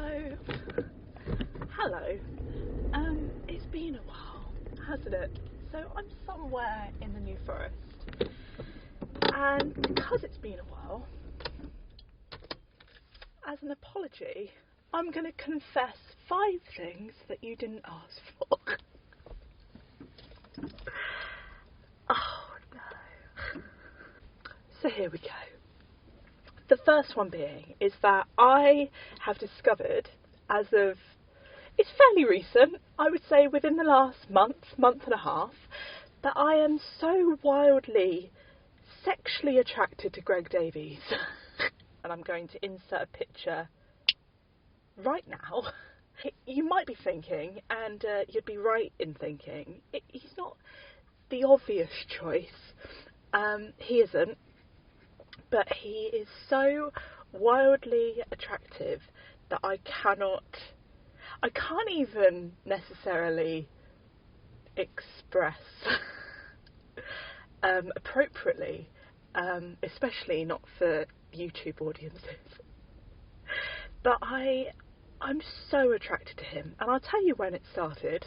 So, hello. It's been a while, hasn't it? So I'm somewhere in the New Forest, and because it's been a while, as an apology, I'm going to confess 5 things that you didn't ask for. Oh no. So here we go. The first one being is that I have discovered, as of, it's fairly recent, I would say within the last month and a half, that I am so wildly sexually attracted to Greg Davies. And I'm going to insert a picture right now. You might be thinking, and you'd be right in thinking, he's not the obvious choice. He isn't. But he is so wildly attractive that I can't even necessarily express appropriately, especially not for YouTube audiences. But I'm so attracted to him, and I'll tell you when it started.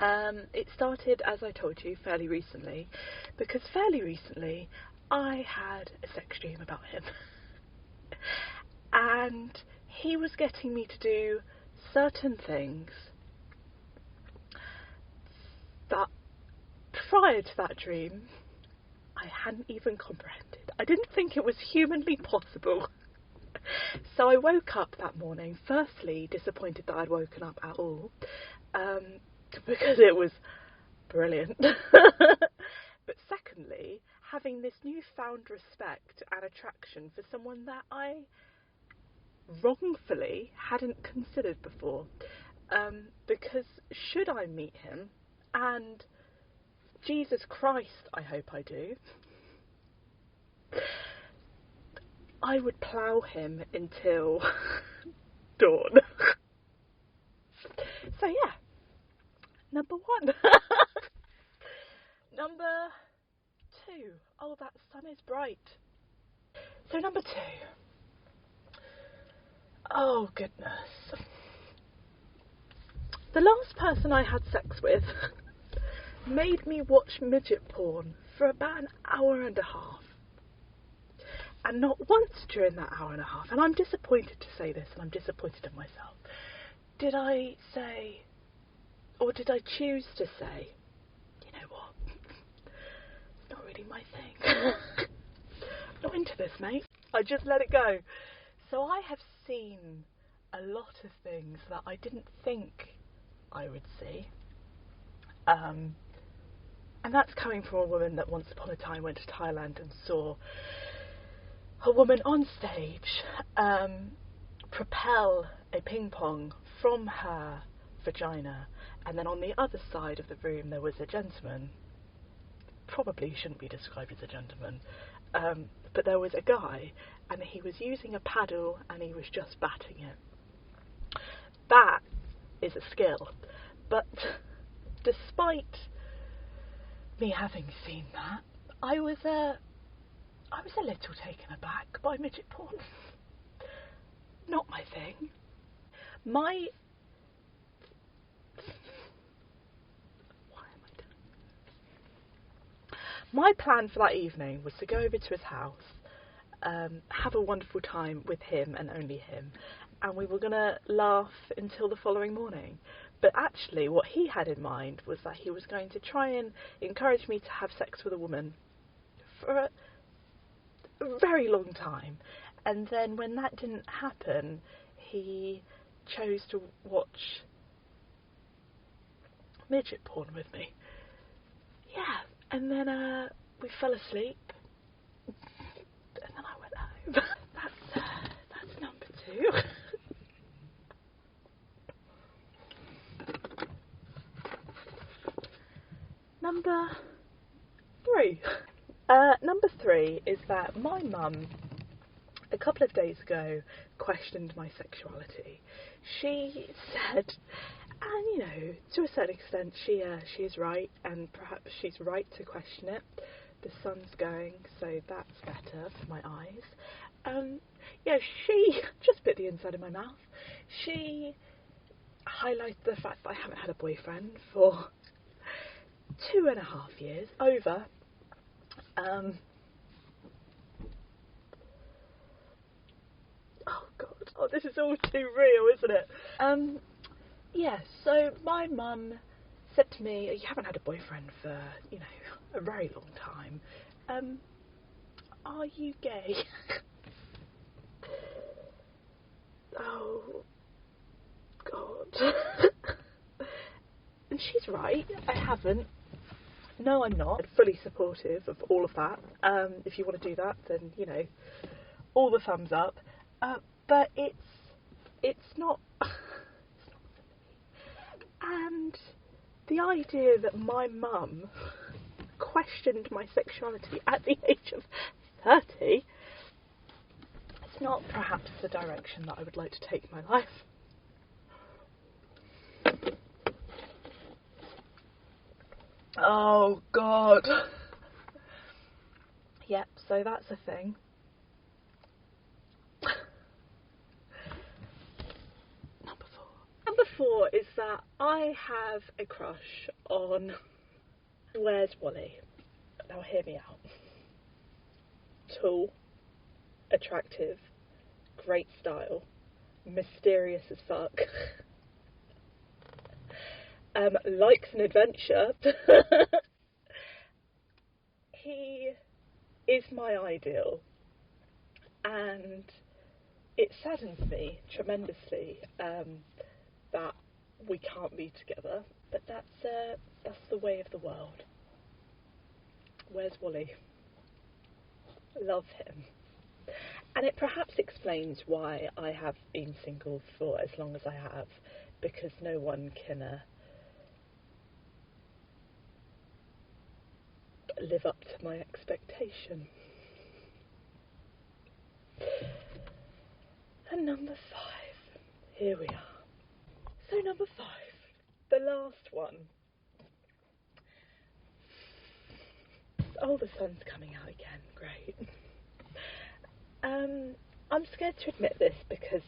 It started, as I told you, fairly recently, because fairly recently I had a sex dream about him. And he was getting me to do certain things that prior to that dream I hadn't even comprehended. I didn't think it was humanly possible. So I woke up that morning, firstly disappointed that I'd woken up at all, because it was brilliant. But secondly, having this newfound respect and attraction for someone that I wrongfully hadn't considered before. Because should I meet him, and Jesus Christ, I hope I do, I would plough him until dawn. So yeah, number 1. Number 2. Oh, that sun is bright. So number 2. Oh goodness. The last person I had sex with made me watch midget porn for about an hour and a half. And not once during that hour and a half, and I'm disappointed to say this, and I'm disappointed in myself, did I say, or did I choose to say, you know what, it's not really my thing. Not into this, mate. I just let it go. So I have seen a lot of things that I didn't think I would see. And that's coming from a woman that once upon a time went to Thailand and saw a woman on stage propel a ping pong from her vagina, and then on the other side of the room there was a gentleman, probably shouldn't be described as a gentleman, but there was a guy, and he was using a paddle and he was just batting it. That is a skill, but despite me having seen that, I was a little taken aback by midget porn. Not my thing. Why am I doing this? My plan for that evening was to go over to his house, have a wonderful time with him and only him, and we were going to laugh until the following morning. But actually what he had in mind was that he was going to try and encourage me to have sex with a woman for a very long time, and then when that didn't happen, he chose to watch midget porn with me. Yeah, and then we fell asleep, and then I went home. That's number 2. Number 3. Number 3 is that my mum, a couple of days ago, questioned my sexuality. She said, and you know, to a certain extent, she is right, and perhaps she's right to question it. The sun's going, so that's better for my eyes. Yeah, she just bit the inside of my mouth. She highlighted the fact that I haven't had a boyfriend for 2.5 years, over. Oh God, oh, this is all too real, isn't it? Yeah, so my mum said to me, you haven't had a boyfriend for, a very long time. Are you gay? Oh, God. And she's right, I haven't. No, I'm not. I'm fully supportive of all of that. If you want to do that, then, all the thumbs up. But it's not... And the idea that my mum questioned my sexuality at the age of 30, it's not perhaps the direction that I would like to take my life. Oh God. Yep, so that's a thing. Number four is that I have a crush on Where's Wally? Now hear me out. Tall, attractive, great style, mysterious as fuck. Likes an adventure. He is my ideal, and it saddens me tremendously that we can't be together, but that's the way of the world. Where's Wally? Love him. And it perhaps explains why I have been single for as long as I have, because no one can live up to my expectation. And number 5, here we are. So number 5, the last one. Oh, the sun's coming out again, great. I'm scared to admit this because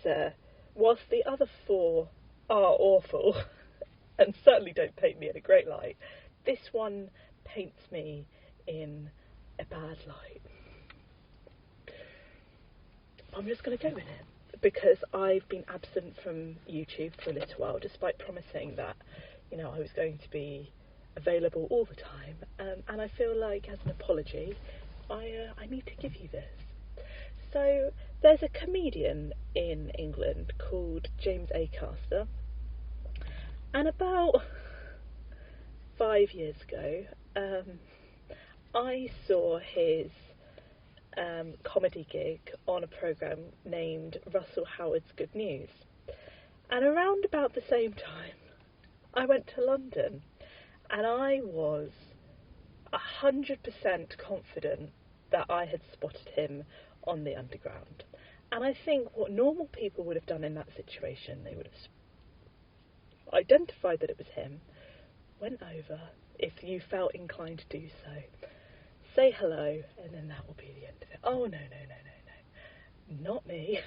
whilst the other 4 are awful and certainly don't paint me in a great light, this one paints me in a bad light. I'm just going to go with it because I've been absent from YouTube for a little while, despite promising that, I was going to be available all the time, and I feel like, as an apology, I need to give you this. So there's a comedian in England called James Acaster, and about 5 years ago I saw his comedy gig on a programme named Russell Howard's Good News, and around about the same time I went to London, and I was 100% confident that I had spotted him on the Underground. And I think what normal people would have done in that situation, they would have identified that it was him, went over, if you felt inclined to do so, say hello, and then that will be the end of it. Oh, no, not me.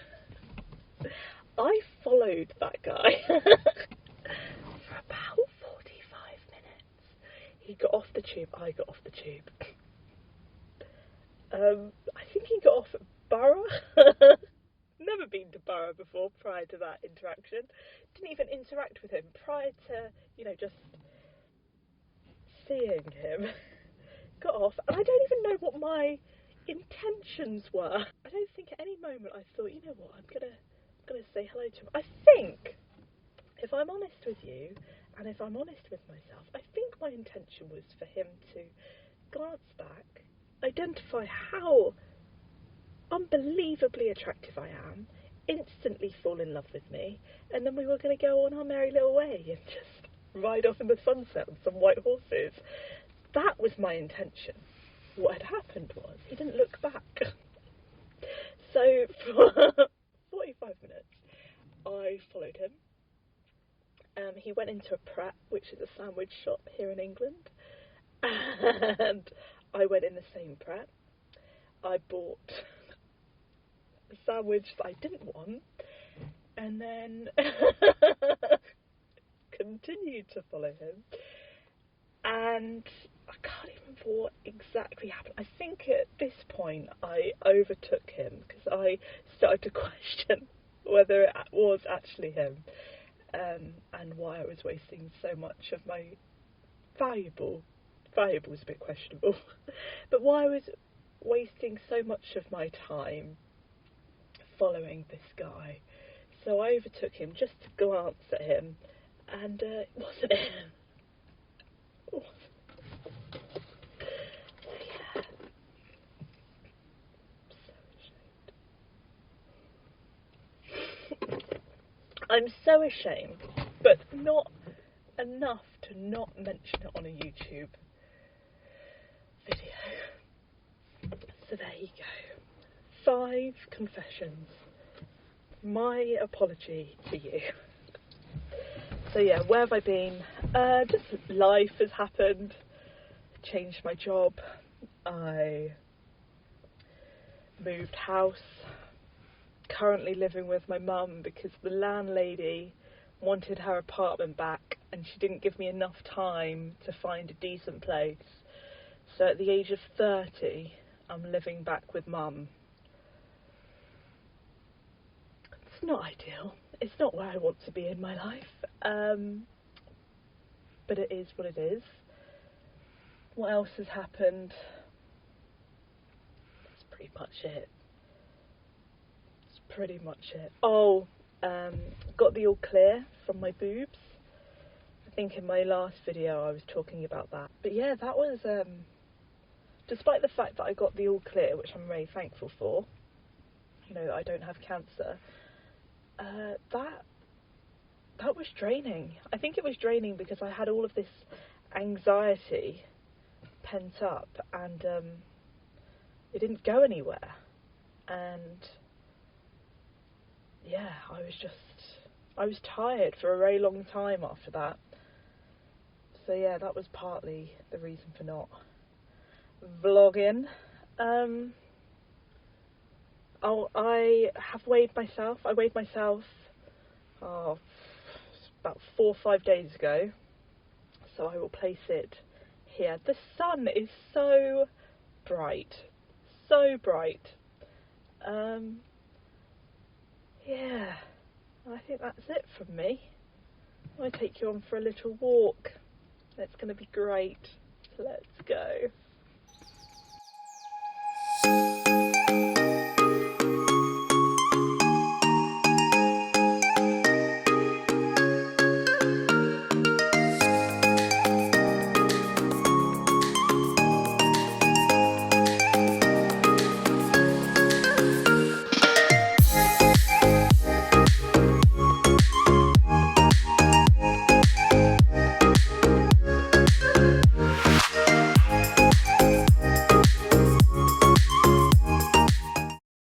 I followed that guy for about 45 minutes. He got off the tube, I got off the tube. I think he got off at Borough. Never been to Borough before prior to that interaction. Didn't even interact with him prior to, just seeing him. Got off, and I don't even know what my intentions were. I don't think at any moment I thought, you know what, I'm gonna say hello to him. I think, if I'm honest with you, and if I'm honest with myself, I think my intention was for him to glance back, identify how unbelievably attractive I am, instantly fall in love with me, and then we were going to go on our merry little way and just ride off in the sunset on some white horses. That was my intention. What had happened was he didn't look back. So for 45 minutes I followed him. He went into a Pret, which is a sandwich shop here in England, and I went in the same Pret. I bought a sandwich that I didn't want, and then continued to follow him. And I can't even remember what exactly happened. I think at this point I overtook him because I started to question whether it was actually him, and why I was wasting so much of my valuable is a bit questionable, but why I was wasting so much of my time following this guy. So I overtook him just to glance at him, and it wasn't him. Yeah. I'm so ashamed, but not enough to not mention it on a YouTube video. So there you go. 5 confessions. My apology to you. So yeah, where have I been? Just life has happened. Changed my job. I moved house. Currently living with my mum because the landlady wanted her apartment back and she didn't give me enough time to find a decent place. So at the age of 30, I'm living back with mum. It's not ideal. It's not where I want to be in my life. But it is what it is. What else has happened? That's pretty much it. Pretty much it. Oh, got the all clear from my boobs. I think in my last video I was talking about that. But yeah, that was, despite the fact that I got the all clear, which I'm very thankful for, you know, that I don't have cancer, that was draining. I think it was draining because I had all of this anxiety pent up, and it didn't go anywhere. And yeah, I was tired for a very long time after that. So yeah, that was partly the reason for not vlogging. I have weighed myself. I weighed myself about 4 or 5 days ago. So I will place it here. The sun is so bright. So bright. Yeah, I think that's it from me. I'll take you on for a little walk. It's going to be great. Let's go.